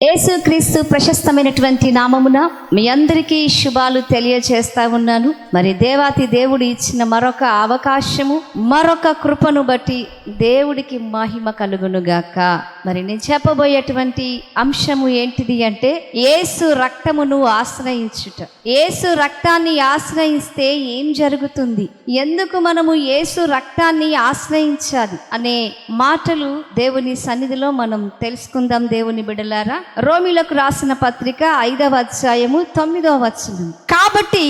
యేసుక్రీస్తు ప్రశస్తమైనటువంటి నామమున మీ అందరికీ శుభాలు తెలియజేస్తా ఉన్నాను. మరి దేవాతి దేవుడు ఇచ్చిన మరొక అవకాశము, మరొక కృపను బట్టి దేవుడికి మహిమ కలుగునుగాక. మరి నేను చెప్పబోయేటువంటి అంశము ఏంటిది అంటే, యేసు రక్తమును ఆశ్రయించుట. యేసు రక్తాన్ని ఆశ్రయిస్తే ఏం జరుగుతుంది, ఎందుకు మనము యేసు రక్తాన్ని ఆశ్రయించాలి అనే మాటలు దేవుని సన్నిధిలో మనం తెలుసుకుందాం. దేవుని బిడ్డలారా, రోమీలకు రాసిన పత్రిక 5వ అధ్యాయము 9వ వచనం. కాబట్టి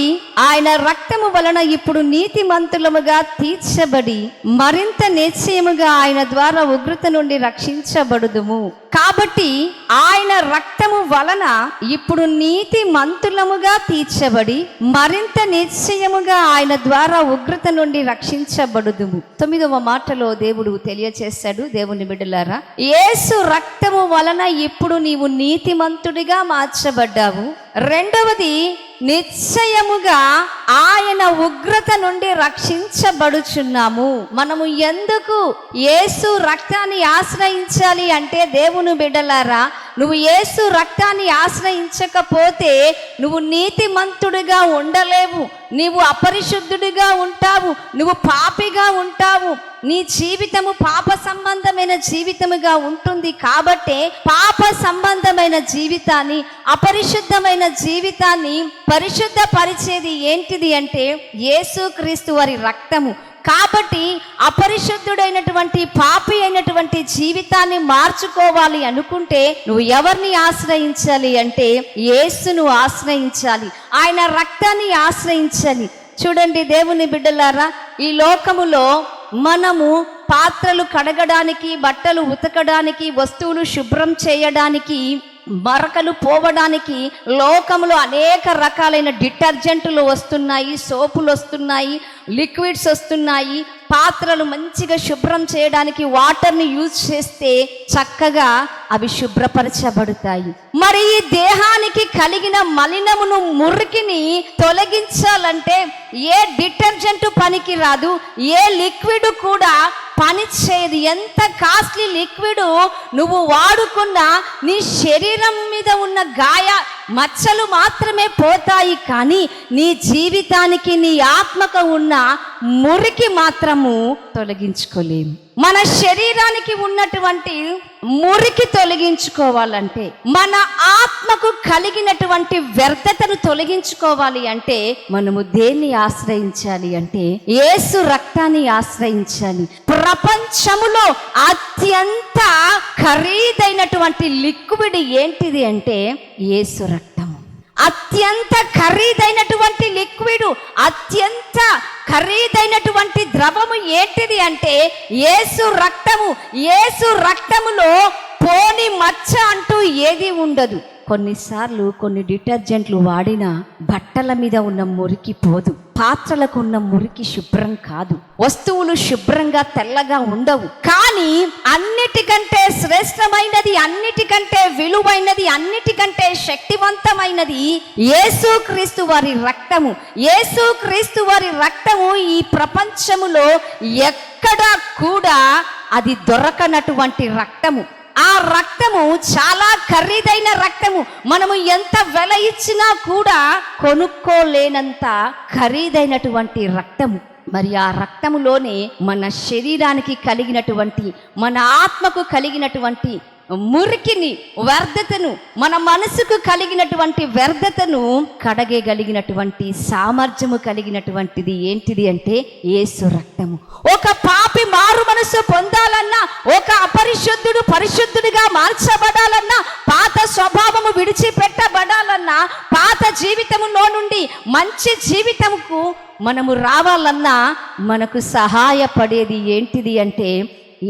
ఆయన రక్తము వలన ఇప్పుడు నీతిమంతులముగా తీర్చబడి మరింత నిశ్చయముగా ఆయన ద్వారా ఉగ్రత నుండి రక్షించబడుదుము. కాబట్టి ఆయన రక్తము వలన ఇప్పుడు నీతిమంతులముగా తీర్చబడి మరింత నిశ్చయముగా ఆయన ద్వారా ఉగ్రత నుండి రక్షించబడుదుము. 9వ మాటలో దేవుడు తెలియచేశాడు. దేవుని బిడ్డలారా, యేసు రక్తము వలన ఇప్పుడు నీవు నీతిమంతుడిగా మార్చబడ్డావు. రెండవది, నిశ్చయముగా ఆయన ఉగ్రత నుండి రక్షించబడుచున్నాము. మనము ఎందుకు యేసు రక్తాన్ని ఆశ్రయించాలి అంటే, దేవుని బిడ్డలారా, నువ్వు యేసు రక్తాన్ని ఆశ్రయించకపోతే నువ్వు నీతిమంతుడిగా ఉండలేవు, నీవు అపరిశుద్ధుడిగా ఉంటావు, నువ్వు పాపిగా ఉంటావు. నీ జీవితము పాప సంబంధమైన జీవితముగా ఉంటుంది. కాబట్టే పాప సంబంధమైన జీవితాన్ని, అపరిశుద్ధమైన జీవితాన్ని పరిశుద్ధ పరిచేది ఏంటిది అంటే యేసుక్రీస్తు వారి రక్తము. కాబట్టి అపరిశుద్ధుడైనటువంటి, పాపి అయినటువంటి జీవితాన్ని మార్చుకోవాలి అనుకుంటే నువ్వు ఎవరిని ఆశ్రయించాలి అంటే యేసును ఆశ్రయించాలి, ఆయన రక్తాన్ని ఆశ్రయించాలి. చూడండి దేవుని బిడ్డలారా, ఈ లోకములో మనము పాత్రలు కడగడానికి, బట్టలు ఉతకడానికి, వస్తువులు శుభ్రం చేయడానికి, మరకలు పోవడానికి లోకములో అనేక రకాలైన డిటర్జెంట్లు వస్తున్నాయి, సోపులు వస్తున్నాయి, లిక్విడ్స్ వస్తున్నాయి. పాత్రలు మంచిగా శుభ్రం చేయడానికి వాటర్ని యూజ్ చేస్తే చక్కగా అవి శుభ్రపరచబడతాయి. మరి ఈ దేహానికి కలిగిన మలినమును, మురికిని తొలగించాలంటే ఏ డిటర్జెంట్ పనికి రాదు, ఏ లిక్విడ్ కూడా పని చేయదు. ఎంత కాస్ట్లీ లిక్విడ్ నువ్వు వాడుకున్నా నీ శరీరం మీద ఉన్న గాయ మచ్చలు మాత్రమే పోతాయి, కానీ నీ జీవితానికి, నీ ఆత్మకు ఉన్న మురికి మాత్రము తొలగించుకోలేము. మన శరీరానికి ఉన్నటువంటి మురికి తొలగించుకోవాలంటే, మన ఆత్మకు కలిగినటువంటి వ్యర్థతను తొలగించుకోవాలి అంటే మనము దేన్ని ఆశ్రయించాలి అంటే యేసు రక్తాన్ని ఆశ్రయించాలి. ప్రపంచములో అత్యంత ఖరీదైనటువంటి లిక్విడ్ ఏంటిది అంటే యేసు రక్తము. అత్యంత ఖరీదైనటువంటి లిక్విడ్, అత్యంత ఖరీదైనటువంటి ద్రవము ఏంటిది అంటే యేసు రక్తము. యేసు రక్తములో పోని మచ్చ అంటూ ఏది ఉండదు. కొన్నిసార్లు కొన్ని డిటర్జెంట్లు వాడినా బట్టల మీద ఉన్న మురికి పోదు, పాత్రలకు ఉన్న మురికి శుభ్రం కాదు, వస్తువులు శుభ్రంగా తెల్లగా ఉండవు. కానీ అన్నిటికంటే శ్రేష్టమైనది, అన్నిటికంటే విలువైనది, అన్నిటికంటే శక్తివంతమైనది యేసుక్రీస్తు వారి రక్తము. యేసుక్రీస్తు వారి రక్తము ఈ ప్రపంచములో ఎక్కడా కూడా అది దొరకనటువంటి రక్తము. ఆ రక్తము చాలా ఖరీదైన రక్తము. మనము ఎంత వెల ఇచ్చినా కూడా కొనుక్కోలేనంత ఖరీదైనటువంటి రక్తము. మరి ఆ రక్తములోనే మన శరీరానికి కలిగినటువంటి, మన ఆత్మకు కలిగినటువంటి మురికిని, వ్యర్థతను, మన మనసుకు కలిగినటువంటి వ్యర్థతను కడగగలిగినటువంటి సామర్థ్యము కలిగినటువంటిది ఏంటిది అంటే యేసు రక్తము. ఒక పాపి మారు మనసు పొందాలన్నా, ఒక అపరిశుద్ధుడు పరిశుద్ధుడిగా మార్చబడాలన్నా, పాత స్వభావము విడిచిపెట్టబడాలన్నా, పాత జీవితములో నుండి మంచి జీవితముకు మనము రావాలన్నా మనకు సహాయపడేది ఏంటిది అంటే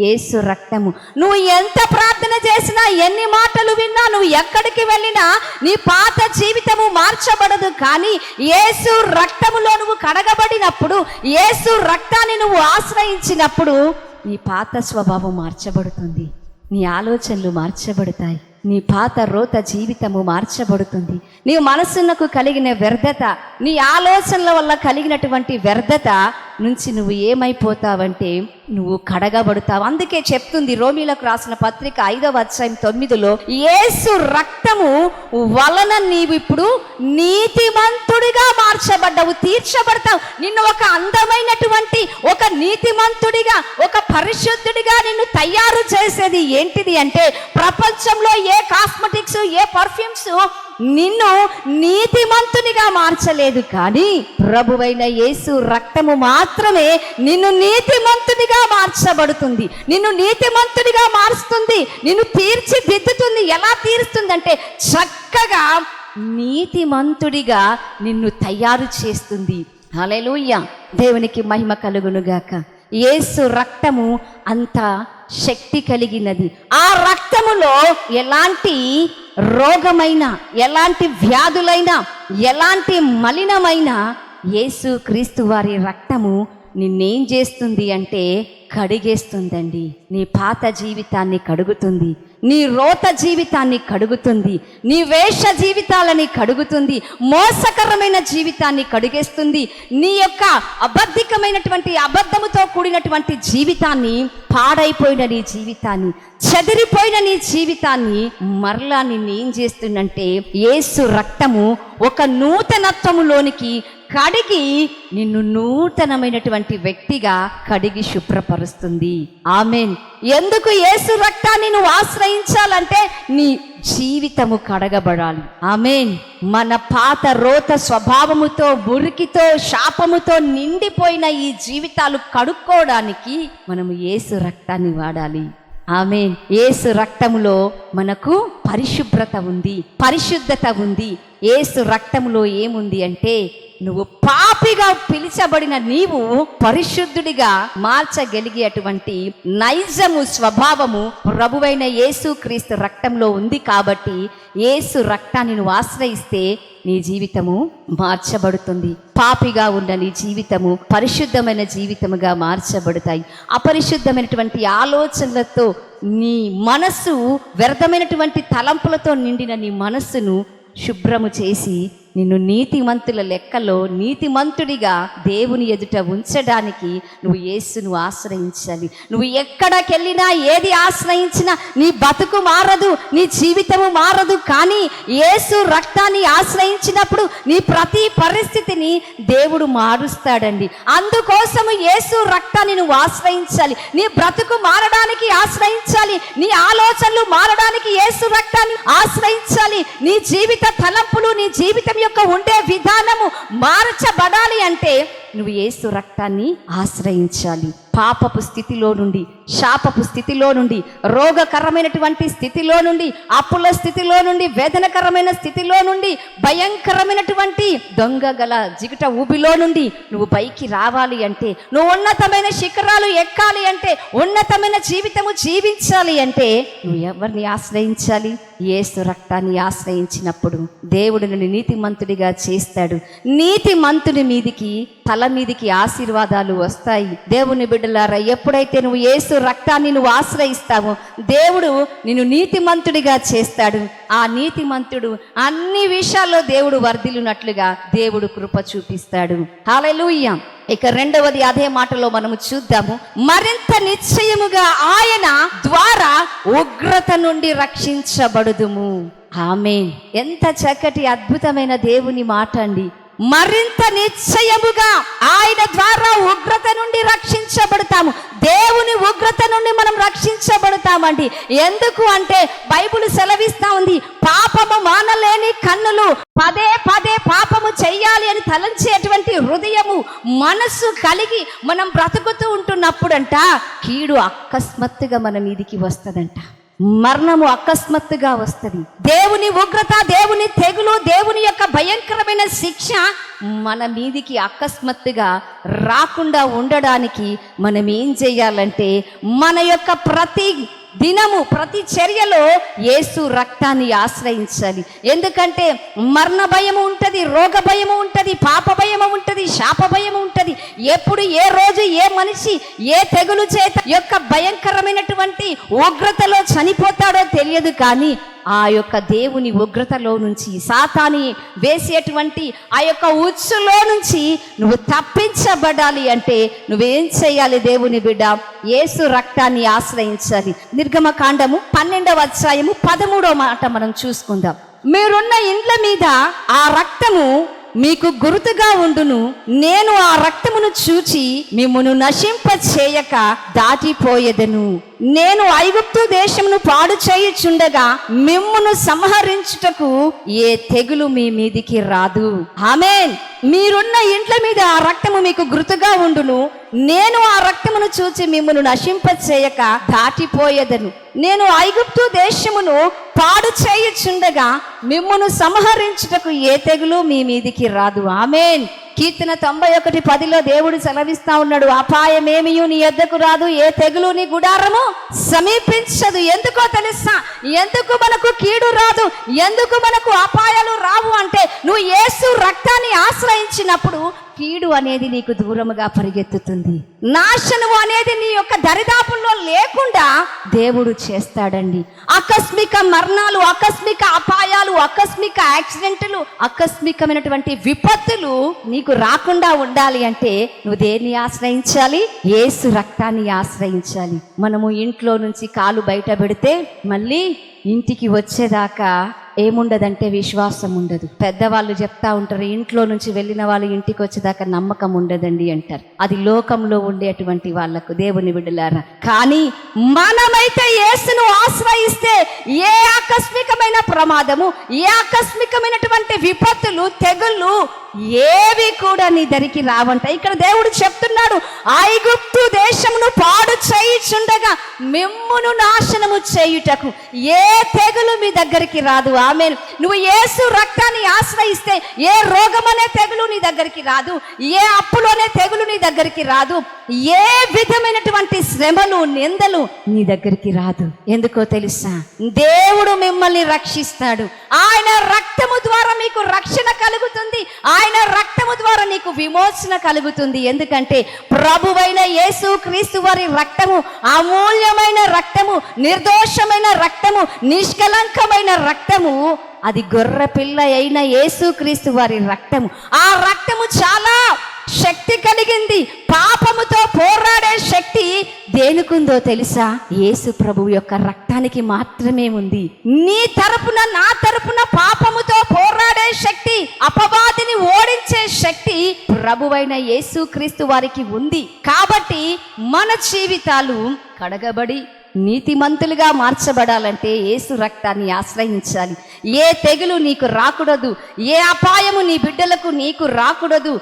యేసు రక్తము. నువ్వు ఎంత ప్రార్థన చేసినా, ఎన్ని మాటలు విన్నా, నువ్వు ఎక్కడికి వెళ్ళినా నీ పాత జీవితము మార్చబడదు. కానీ యేసు రక్తములో నువ్వు కడగబడినప్పుడు, యేసు రక్తాన్ని నువ్వు ఆశ్రయించినప్పుడు నీ పాత స్వభావం మార్చబడుతుంది, నీ ఆలోచనలు మార్చబడతాయి, నీ పాత రోత జీవితము మార్చబడుతుంది. నీ మనసునకు కలిగిన వ్యర్థత, నీ ఆలోచనల వల్ల కలిగినటువంటి వ్యర్థత నుంచి నువ్వు ఏమైపోతావంటే నువ్వు కడగబడతావు. అందుకే చెప్తుంది రోమీలకు రాసిన పత్రిక 5వ అధ్యాయం 9లో, యేసు రక్తము వలన నీవు ఇప్పుడు నీతిమంతుడిగా మార్చబడ్డావు, తీర్చబడతావు. నిన్ను ఒక అందమైనటువంటి, ఒక నీతిమంతుడిగా, ఒక పరిశుద్ధుడిగా నిన్ను తయారు చేసేది ఏంటిది అంటే, ప్రపంచంలో ఏ కాస్మెటిక్స్, ఏ పర్ఫ్యూమ్స్ నిన్ను నీతిమంతునిగా మార్చలేదు, కానీ ప్రభువైన యేసు రక్తము మాత్రమే నిన్ను నీతిమంతునిగా మార్చబడుతుంది, నిన్ను నీతిమంతునిగా మారుస్తుంది, నిన్ను తీర్చిదిద్దుతుంది. ఎలా తీరుస్తుందంటే చక్కగా నీతిమంతుడిగా నిన్ను తయారు చేస్తుంది. హల్లెలూయా, దేవునికి మహిమ కలుగునుగాక. యేసు రక్తము అంత శక్తి కలిగినది. ఆ రక్తములో ఎలాంటి రోగమైనా, ఎలాంటి వ్యాధులైనా, ఎలాంటి మలినమైనా యేసు క్రీస్తు వారి రక్తము నిన్నేం చేస్తుంది అంటే కడిగేస్తుందండి. నీ పాత జీవితాన్ని కడుగుతుంది, నీ రోత జీవితాన్ని కడుగుతుంది, నీ వేష జీవితాలని కడుగుతుంది, మోసకరమైన జీవితాన్ని కడిగేస్తుంది, నీ యొక్క అబద్ధముతో కూడినటువంటి జీవితాన్ని, పాడైపోయిన నీ జీవితాన్ని, చెదిరిపోయిన నీ జీవితాన్ని మరలా నిన్ను ఏం చేస్తుందంటే యేసు రక్తము ఒక నూతనత్వములోనికి కడిగి నిన్ను నూతనమైనటువంటి వ్యక్తిగా కడిగి శుభ్రపరుస్తుంది. ఆమేన్. ఎందుకు యేసు రక్తాన్ని నువ్వు ఆశ్రయించాలంటే నీ జీవితము కడగబడాలి. ఆమేన్. మన పాత రోత స్వభావముతో, మురికితో, శాపముతో నిండిపోయిన ఈ జీవితాలు కడుక్కోవడానికి మనము యేసు రక్తాన్ని వాడాలి. ఆమేన్. యేసు రక్తములో మనకు పరిశుభ్రత ఉంది, పరిశుద్ధత ఉంది. యేసు రక్తములో ఏముంది అంటే, నువ్వు పాపిగా పిలిచబడిన నీవు పరిశుద్ధుడిగా మార్చగలిగేటువంటి నైజము, స్వభావము ప్రభువైన యేసు క్రీస్తు రక్తంలో ఉంది. కాబట్టి యేసు రక్తాన్ని నువ్వు ఆశ్రయిస్తే నీ జీవితము మార్చబడుతుంది. పాపిగా ఉన్న నీ జీవితము పరిశుద్ధమైన జీవితముగా మార్చబడతాయి. అపరిశుద్ధమైనటువంటి ఆలోచనలతో నీ మనస్సు, వ్యర్థమైనటువంటి తలంపులతో నిండిన నీ మనస్సును శుభ్రము చేసి నిన్ను నీతిమంతుల లెక్కలో నీతిమంతుడిగా దేవుని ఎదుట ఉంచడానికి నువ్వు యేసును ఆశ్రయించాలి. నువ్వు ఎక్కడికెళ్ళినా, ఏది ఆశ్రయించినా నీ బతుకు మారదు, నీ జీవితము మారదు. కానీ యేసు రక్తాన్ని ఆశ్రయించినప్పుడు నీ ప్రతి పరిస్థితిని దేవుడు మారుస్తాడండి. అందుకోసము యేసు రక్తాన్ని నువ్వు ఆశ్రయించాలి. నీ బ్రతుకు మారడానికి ఆశ్రయించాలి, నీ ఆలోచనలు మారడానికి యేసు రక్తాన్ని ఆశ్రయించాలి. నీ జీవిత తలంపులు, నీ జీవితం యొక్క ఉండే విధానము మార్చబడాలి అంటే నువ్వు యేసు రక్తాన్ని ఆశ్రయించాలి. పాపపు స్థితిలో నుండి, శాపపు స్థితిలో నుండి, రోగకరమైనటువంటి స్థితిలో నుండి, అప్పుల స్థితిలో నుండి, వేదనకరమైన స్థితిలో నుండి, భయంకరమైనటువంటి దొంగ గల జిగట ఊబిలో నుండి నువ్వు పైకి రావాలి అంటే, నువ్వు ఉన్నతమైన శిఖరాలు ఎక్కాలి అంటే, ఉన్నతమైన జీవితము జీవించాలి అంటే నువ్వు ఎవరిని ఆశ్రయించాలి? యేసు రక్తాన్ని ఆశ్రయించినప్పుడు దేవుడు నిన్ను నీతిమంతుడిగా చేస్తాడు. నీతిమంతుని మీదికి, తల మీదికి ఆశీర్వాదాలు వస్తాయి. దేవుని బిడ్డలారా, ఎప్పుడైతే నువ్వు యేసు రక్తాన్ని నువ్వు ఆశ్రయిస్తావో దేవుడు నిన్ను నీతిమంతుడిగా చేస్తాడు. ఆ నీతిమంతుడు అన్ని విషయాల్లో దేవుడు వర్ధిల్లునట్లుగా దేవుడు కృప చూపిస్తాడు. హల్లెలూయా. ఇక రెండవది అదే మాటలో మనము చూద్దాము. మరింత నిశ్చయముగా ఆయన ద్వారా ఉగ్రత నుండి రక్షించబడుదుము. ఆమేన్. ఎంత చక్కటి అద్భుతమైన దేవుని మాట అండి. మరింత నిశ్చయముగా ఆయన ద్వారా ఉగ్రత నుండి రక్షించబడతాము. దేవుని ఉగ్రత నుండి మనం రక్షించబడతామండి. ఎందుకు అంటే బైబిల్ సెలవిస్తా ఉంది, పాపము మానలేని కన్నులు, పదే పదే పాపము చెయ్యాలి అని తలంచేటువంటి హృదయము, మనస్సు కలిగి మనం బ్రతుకుతూ ఉంటున్నప్పుడంట కీడు అకస్మాత్తుగా మన మీదికి వస్తుందంట. మరణము అకస్మాత్తుగా వస్తుంది. దేవుని ఉగ్రత, దేవుని తెగులు, దేవుని యొక్క భయంకరమైన శిక్ష మన మీదికి అకస్మాత్తుగా రాకుండా ఉండడానికి మనం ఏం చేయాలంటే, మన యొక్క ప్రతి దినము, ప్రతి చర్యలో యేసు రక్తాన్ని ఆశ్రయించాలి. ఎందుకంటే మరణ భయము ఉంటుంది, రోగ భయము ఉంటుంది, పాప భయము ఉంటుంది, శాప భయం ఉంటది. ఎప్పుడు ఏ రోజు ఏ మనిషి ఏ తెగులు చేత యొక్క భయంకరమైనటువంటి ఉగ్రతలో చనిపోతాడో తెలియదు. కానీ ఆ యొక్క దేవుని ఉగ్రతలో నుంచి, సాతాని వేసేటువంటి ఆ యొక్క ఉచ్చులో నుంచి నువ్వు తప్పించబడాలి అంటే నువ్వేం చేయాలి? దేవుని బిడ్డ, యేసు రక్తాన్ని ఆశ్రయించాలి. నిర్గమకాండము 12వ అధ్యాయము 13వ మాట మనం చూసుకుందాం. మీరున్న ఇండ్ల మీద ఆ రక్తము మీకు గుర్తుగా ఉండును. నేను ఆ రక్తమును చూచి మిమ్మును నశింప చేయక దాటిపోయేదను. నేను ఐగుప్తు దేశమును పాడు చేయుచుండగా మిమ్మును సంహరించుటకు ఏ తెగులు మీ మీదికి రాదు. ఆమేన్. మీరున్న ఇంట్ల మీద ఆ రక్తము మీకు గుర్తుగా ఉండును. నేను ఆ రక్తమును చూచి మిమ్మును నశింప చేయక దాటిపోయేదను. నేను ఐగుప్తు దేశమును పాడు చేయుచుండగా మిమ్మును సంహరించుటకు ఏ తెగులు మీ మీదికి రాదు. ఆమేన్. కీర్తన 91:10 దేవుడు సెలవిస్తా ఉన్నాడు, అపాయమేమియు నీ యొద్దకు రాదు, ఏ తెగులు నీ గుడారము సమీపించదు. ఎందుకో తెలుసా? ఎందుకు మనకు కీడు రాదు, ఎందుకు మనకు అపాయాలు రావు అంటే నువ్వు యేసు రక్తాన్ని ఆశ్రయించినప్పుడు కీడు అనేది నీకు దూరముగా పరిగెత్తుతుంది. నాశనము అనేది నీ యొక్క దరిదాపుల్లో లేకుండా దేవుడు చేస్తాడండి. ఆకస్మిక మరణాలు, ఆకస్మిక అపాయాలు, ఆకస్మిక యాక్సిడెంట్లు, ఆకస్మికమైనటువంటి విపత్తులు నీకు రాకుండా ఉండాలి అంటే నువ్వు దేన్ని ఆశ్రయించాలి? యేసు రక్తాన్ని ఆశ్రయించాలి. మనము ఇంట్లో నుంచి కాలు బయట పెడితే మళ్ళీ ఇంటికి వచ్చేదాకా ఏముండదంటే విశ్వాసం ఉండదు. పెద్దవాళ్ళు చెప్తా ఉంటారు, ఇంట్లో నుంచి వెళ్ళిన వాళ్ళు ఇంటికి వచ్చేదాకా నమ్మకం ఉండదండి అంటారు. అది లోకంలో ఉండేటువంటి వాళ్లకు. దేవుని బిడ్డలారా, కానీ మనమైతే యేసును ఆశ్రయిస్తే ఏ ఆకస్మికమైన ప్రమాదము, ఏ ఆకస్మికమైనటువంటి విపత్తులు, తెగుళ్ళు ఏవి కూడా నీ దరికి రావంట. ఇక్కడ దేవుడు చెప్తున్నాడు, ఐగుప్తు దేశమును పాడు చేయుచుండగా మిమ్మును నాశనము చేయుటకు ఏ తెగులు మీ దగ్గరికి రాదు. ఆమేన్. నువ్వు యేసు రక్తాన్ని ఆశ్రయిస్తే ఏ రోగమనే తెగులు నీ దగ్గరికి రాదు, ఏ అప్పులోనే తెగులు నీ దగ్గరికి రాదు, ఏ విధమైనటువంటి శ్రమలు, నిందలు నీ దగ్గరికి రాదు. ఎందుకో తెలుసా? దేవుడు మిమ్మల్ని రక్షిస్తాడు. ఆయన రక్తము ద్వారా మీకు రక్షణ కలుగుతుంది. ఆయన రక్తము ద్వారా నీకు విమోచన కలుగుతుంది. ఎందుకంటే ప్రభువైన యేసు క్రీస్తు వారి రక్తము అమూల్యమైన రక్తము, నిర్దోషమైన రక్తము, నిష్కలంకమైన రక్తము. అది గొర్రె పిల్ల అయిన యేసు క్రీస్తు వారి రక్తము. ఆ రక్తము చాలా శక్తి కలిగింది. పాపముతో పోరాడే శక్తి దేనికుందో తెలుసా? యేసు ప్రభు యొక్క రక్తానికి మాత్రమే ఉంది. నీ తరపున, నా తరపున పాపముతో పోరాడే శక్తి, అపవాదిని ఓడించే శక్తి ప్రభువైన యేసు క్రీస్తు వారికి ఉంది. కాబట్టి మన జీవితాలు కడగబడి నీతిమంతులుగా మార్చబడాలంటే యేసు రక్తాన్ని ఆశ్రయించాలి. ఏ తెగులు నీకు రాకూడదు, ఏ అపాయము నీ బిడ్డలకు నీకు రాకూడదు,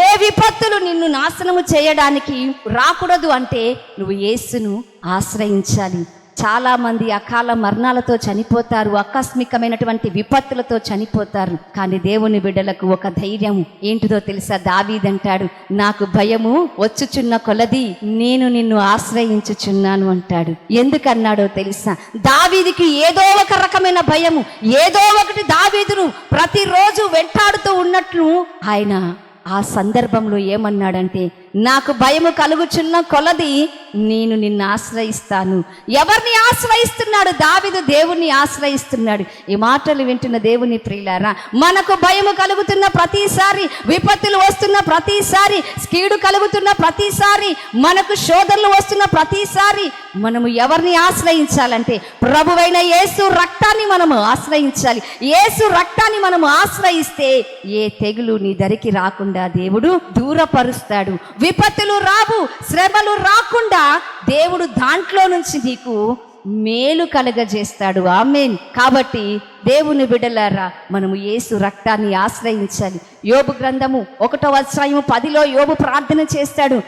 ఏ విపత్తులు నిన్ను నాశనము చేయడానికి రాకూడదు అంటే నువ్వు యేసును ఆశ్రయించాలి. చాలా మంది అకాల మరణాలతో చనిపోతారు, ఆకస్మికమైనటువంటి విపత్తులతో చనిపోతారు. కానీ దేవుని బిడ్డలకు ఒక ధైర్యం ఏంటిదో తెలుసా? దావీదంటాడు, నాకు భయము వచ్చుచున్న కొలది నేను నిన్ను ఆశ్రయించుచున్నాను అంటాడు. ఎందుకన్నాడో తెలుసా? దావీదికి ఏదో ఒక రకమైన భయము, ఏదో ఒకటి దావీదును ప్రతిరోజు వెంటాడుతూ ఉన్నట్లు ఆయన ఆ సందర్భంలో ఏమన్నాడంటే, నాకు భయము కలుగుచున్న కొలది నేను నిన్ను ఆశ్రయిస్తాను. ఎవరిని ఆశ్రయిస్తున్నాడు? దావీదు దేవుణ్ణి ఆశ్రయిస్తున్నాడు. ఈ మాటలు వింటున్న దేవుని ప్రియులారా, మనకు భయము కలుగుతున్న ప్రతిసారి, విపత్తులు వస్తున్న ప్రతిసారి, కీడు కలుగుతున్న ప్రతిసారి, మనకు శోధనలు వస్తున్న ప్రతిసారి మనము ఎవరిని ఆశ్రయించాలంటే ప్రభువైన యేసు రక్తాన్ని మనము ఆశ్రయించాలి. యేసు రక్తాన్ని మనము ఆశ్రయిస్తే ఏ తెగులు నీ దరికి రాకుండా దేవుడు దూరపరుస్తాడు. విపత్తులు రావు, శ్రమలు రాకుండా దేవుడు దాంట్లో నుంచి నీకు మేలు కలగజేస్తాడు. ఆమేన్. కాబట్టి దేవుని బిడ్డలారా, మనము యేసు రక్తాన్ని ఆశ్రయించాలి. యోబు గ్రంథము 1వ అధ్యాయము 10లో యోబు ప్రార్థన చేస్తాడు,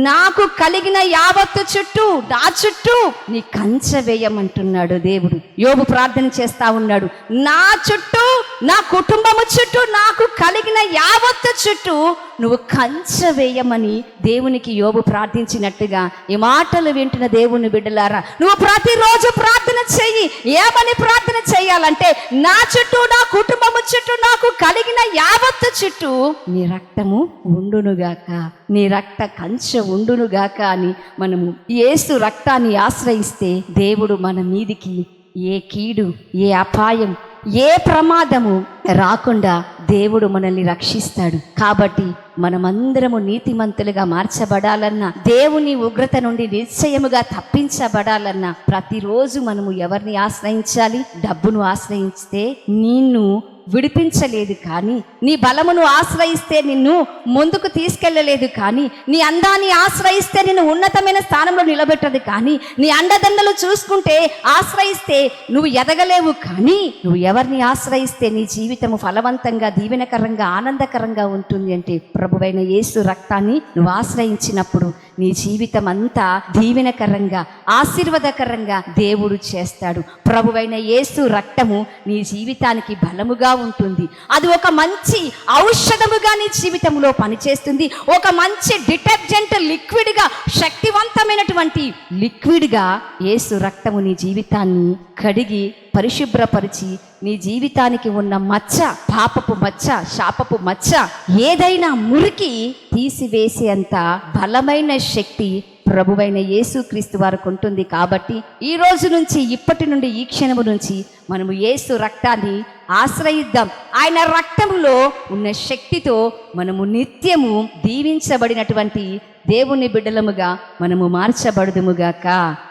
నాకు కలిగిన యావత్తు చుట్టూ, నా చుట్టూ నీ కంచె వేయమంటున్నాడు దేవుడు. యోబు ప్రార్థన చేస్తా ఉన్నాడు, నా చుట్టూ, నా కుటుంబము చుట్టూ, నాకు కలిగిన యావత్తు చుట్టూ నువ్వు కంచె వేయమని దేవునికి యోబు ప్రార్థించినట్టుగా ఈ మాటలు వింటున్న దేవుని బిడ్డలారా, నువ్వు ప్రతిరోజు ప్రార్థన చెయ్యి. ఏమని ప్రార్థన చేయాలంటే, నా చుట్టూ, నా కుటుంబము చుట్టూ, నాకు కలిగిన యావత్తు చుట్టూ నీ రక్తము ఉండునుగాక, నీ రక్త కంచె ఉండునుగాక అని మనము యేసు రక్తాన్ని ఆశ్రయిస్తే దేవుడు మన మీదికి ఏ కీడు, ఏ అపాయం, ఏ ప్రమాదము రాకుండా దేవుడు మనల్ని రక్షిస్తాడు. కాబట్టి మనమందరము నీతిమంతులుగా మార్చబడాలన్నా, దేవుని ఉగ్రత నుండి నిశ్చయముగా తప్పించబడాలన్నా ప్రతిరోజు మనము ఎవరిని ఆశ్రయించాలి? డబ్బును ఆశ్రయిస్తే నిన్ను విడిపించలేదు, కానీ నీ బలమును ఆశ్రయిస్తే నిన్ను ముందుకు తీసుకెళ్ళలేదు, కానీ నీ అందాన్ని ఆశ్రయిస్తే నిన్ను ఉన్నతమైన స్థానంలో నిలబెట్టదు, కానీ నీ అండదండలు చూసుకుంటే ఆశ్రయిస్తే నువ్వు ఎదగలేవు. కానీ నువ్వు ఎవరిని ఆశ్రయిస్తే నీ జీవితము ఫలవంతంగా, దీవెనకరంగా, ఆనందకరంగా ఉంటుంది అంటే ప్రభువైన యేసు రక్తాన్ని నువ్వు ఆశ్రయించినప్పుడు నీ జీవితం అంతా దీవెనకరంగా, ఆశీర్వాదకరంగా దేవుడు చేస్తాడు. ప్రభువైన యేసు రక్తము నీ జీవితానికి బలముగా ఉంటుంది. అది ఒక మంచి ఔషధముగా నీ జీవితంలో పనిచేస్తుంది. ఒక మంచి డిటర్జెంట్ లిక్విడ్గా, శక్తివంతమైనటువంటి లిక్విడ్గా యేసు రక్తము నీ జీవితాన్ని కడిగి పరిశుభ్రపరిచి నీ జీవితానికి ఉన్న మచ్చ, పాపపు మచ్చ, శాపపు మచ్చ, ఏదైనా మురికి తీసివేసేంత బలమైన శక్తి ప్రభువైన యేసుక్రీస్తు వారికి ఉంటుంది. కాబట్టి ఈ రోజు నుంచి, ఇప్పటి నుండి, ఈ క్షణము నుంచి మనము యేసు రక్తాన్ని ఆశ్రయిద్దాం. ఆయన రక్తములో ఉన్న శక్తితో మనము నిత్యము దీవించబడినటువంటి దేవుని బిడ్డలముగా మనము మార్చబడుదుముగాక.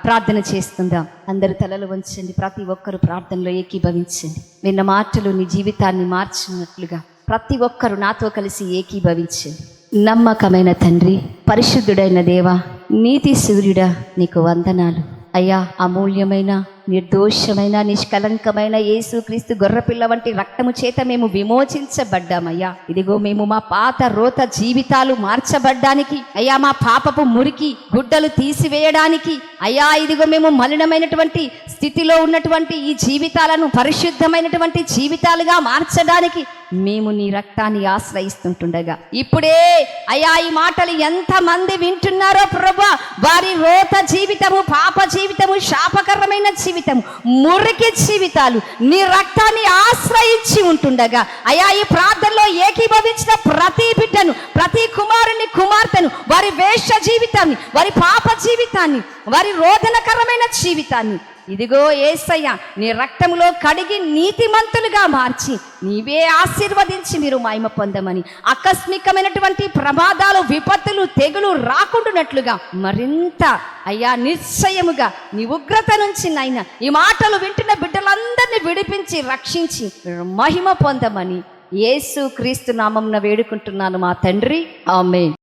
ప్రార్థన చేస్తుందాం. అందరు తలలు వంచండి. ప్రతి ఒక్కరు ప్రార్థనలో ఏకీభవించండి. విన్న మాటలు నీ జీవితాన్ని మార్చినట్లుగా ప్రతి ఒక్కరు నాతో కలిసి ఏకీభవించండి. నమ్మకమైన తండ్రి, పరిశుద్ధుడైన దేవా, నీతి సూర్యుడా, నీకు వందనాలు అయ్యా. అమూల్యమైన, నిర్దోషమైన, నిష్కలంకమైన యేసుక్రీస్తు గొర్రెపిల్ల వంటి రక్తము చేత మేము విమోచించబడ్డామయ్యా. ఇదిగో మేము మా పాత రోత జీవితాలు మార్చబడ్డానికి అయ్యా, మా పాపపు మురికి గుడ్డలు తీసివేయడానికి అయ్యా, ఇదిగో మేము మలినమైనటువంటి స్థితిలో ఉన్నటువంటి ఈ జీవితాలను పరిశుద్ధమైనటువంటి జీవితాలుగా మార్చడానికి మేము నీ రక్తాన్ని ఆశ్రయిస్తుంటుండగా ఇప్పుడే అయ్యా ఈ మాటలు ఎంతమంది వింటున్నారో ప్రభువా, వారి రోత జీవితము, పాప జీవితము, శాపకరమైన జీవితము, మురికి జీవితాలు నీ రక్తాన్ని ఆశ్రయించి ఉంటుండగా అయ్యా, ఈ ప్రార్థనలో ఏకీభవించిన ప్రతి బిడ్డను, ప్రతి కుమారుని, కుమార్తెను, వారి వేశ్య జీవితాన్ని, వారి పాప జీవితాన్ని, వారి రోదనకరమైన జీవితాన్ని ఇదిగో యేసయ్య నీ రక్తములో కడిగి నీతిమంతులుగా మార్చి నీవే ఆశీర్వదించి మీరు మహిమ పొందమని, ఆకస్మికమైనటువంటి ప్రమాదాలు, విపత్తులు, తెగులు రాకుండానట్లుగా మరింత అయ్యా నిశ్చయముగా నీ ఉగ్రత నుంచి నైనా ఈ మాటలు వింటున్న బిడ్డలందరినీ విడిపించి రక్షించి మహిమ పొందమని యేసు క్రీస్తు నామమున వేడుకుంటున్నాను మా తండ్రి. ఆమేన్.